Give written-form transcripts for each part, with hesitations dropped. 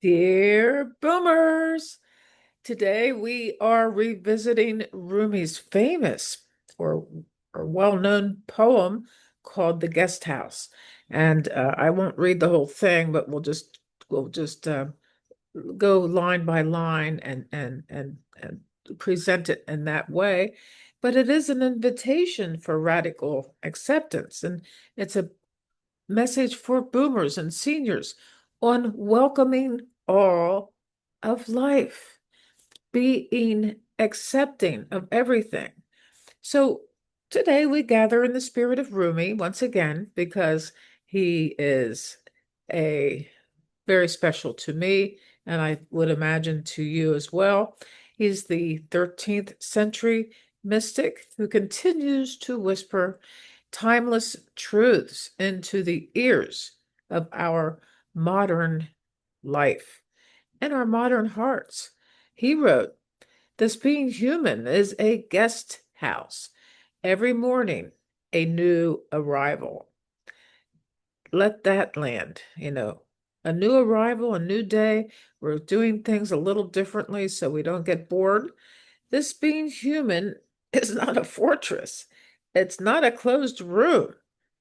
Dear Boomers, today we are revisiting Rumi's famous or, or well-known poem called The Guesthouse. And I won't read the whole thing, but we'll just go line by line and present it in that way. But it is an invitation for radical acceptance, and it's a message for boomers and seniors on welcoming all of life, being accepting of everything. So today we gather in the spirit of Rumi once again because he is a very special to me, and I would imagine to you as well. He's the 13th century mystic who continues to whisper timeless truths into the ears of our modern life and our modern hearts. He wrote, "This being human is a guest house. Every morning, a new arrival." Let that land. A new arrival, a new day. We're doing things a little differently so we don't get bored. This being human is not a fortress. It's not a closed room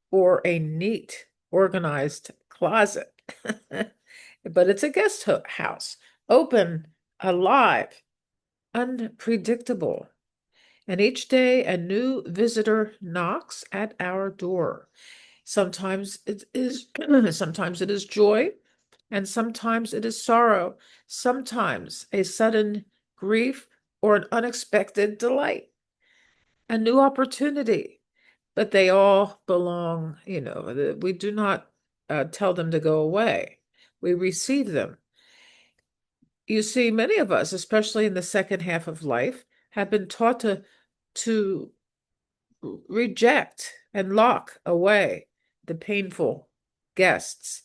or a neat, organized closet, but it's a house, open, alive, unpredictable. And each day a new visitor knocks at our door. Sometimes it is sometimes it is joy, and sometimes it is sorrow, sometimes a sudden grief or an unexpected delight, a new opportunity. But they all belong. We do not tell them to go away. We receive them. You see, many of us, especially in the second half of life, have been taught to reject and lock away the painful guests,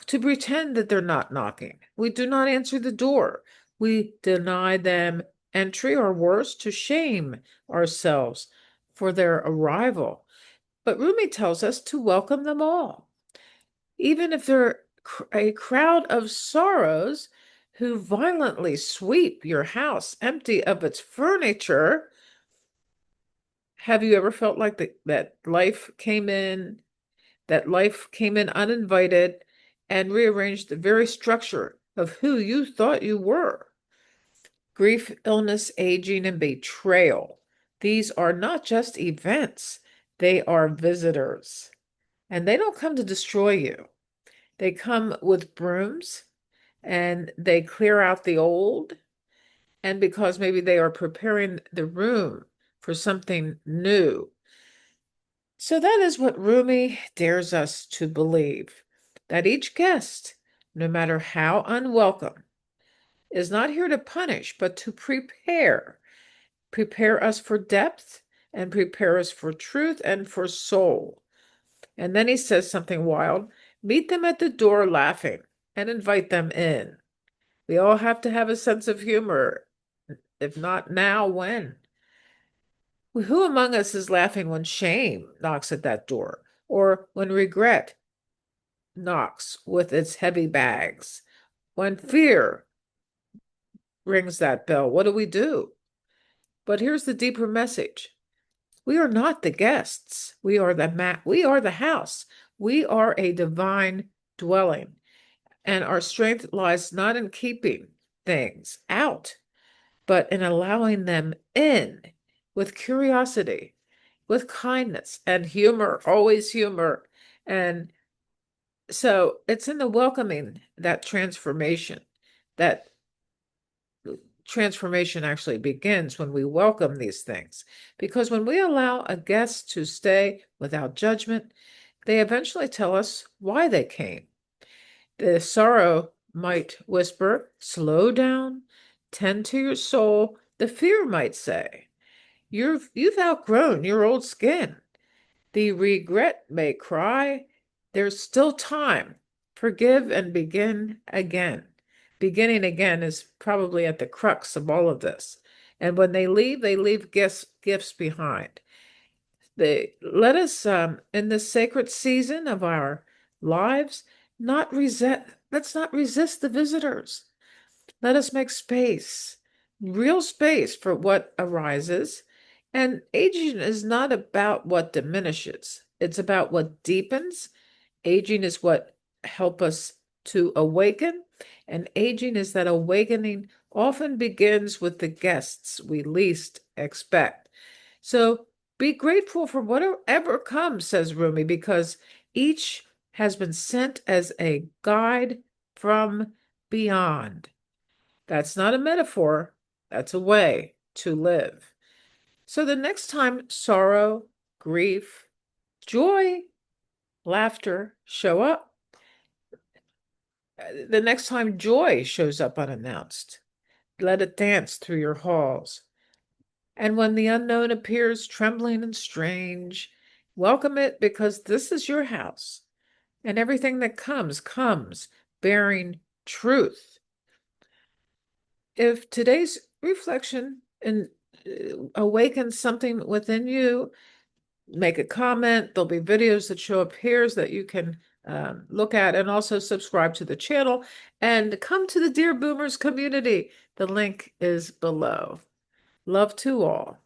to pretend that they're not knocking. We do not answer the door. We deny them entry, or worse, to shame ourselves for their arrival. But Rumi tells us to welcome them all, even if they're a crowd of sorrows who violently sweep your house empty of its furniture. Have you ever felt like that life came in uninvited and rearranged the very structure of who you thought you were? Grief, illness, aging, and betrayal. These are not just events, they are visitors. And they don't come to destroy you. They come with brooms and they clear out the old, and because maybe they are preparing the room for something new. So that is what Rumi dares us to believe, that each guest, no matter how unwelcome, is not here to punish, but to prepare us for depth and prepare us for truth and for soul. And then he says something wild: meet them at the door laughing and invite them in. We all have to have a sense of humor. If not now, when? Who among us is laughing when shame knocks at that door, or when regret knocks with its heavy bags, when fear rings that bell? What do we do? But here's the deeper message. We are not the guests. We are the house. We are a divine dwelling. And our strength lies not in keeping things out, but in allowing them in with curiosity, with kindness and humor, always humor. And so it's in the welcoming that transformation actually begins when we welcome these things. Because when we allow a guest to stay without judgment, they eventually tell us why they came. The sorrow might whisper, slow down, tend to your soul. The fear might say, you've outgrown your old skin. The regret may cry, there's still time. Forgive and begin again. Beginning again is probably at the crux of all of this. And when they leave gifts behind. They let us, in this sacred season of our lives, not Let's not resist the visitors. Let us make space, real space for what arises. And aging is not about what diminishes, it's about what deepens. Aging is what help us to awaken, and aging is that awakening often begins with the guests we least expect. So be grateful for whatever comes, says Rumi, because each has been sent as a guide from beyond. That's not a metaphor, that's a way to live. So the next time sorrow, grief, joy, laughter show up, the next time joy shows up unannounced, let it dance through your halls. And when the unknown appears trembling and strange, welcome it because this is your house. And everything that comes bearing truth. If today's reflection awakens something within you, make a comment. There'll be videos that show up here so that you can look at, and also subscribe to the channel and come to the Dear Boomers community. The link is below. Love to all.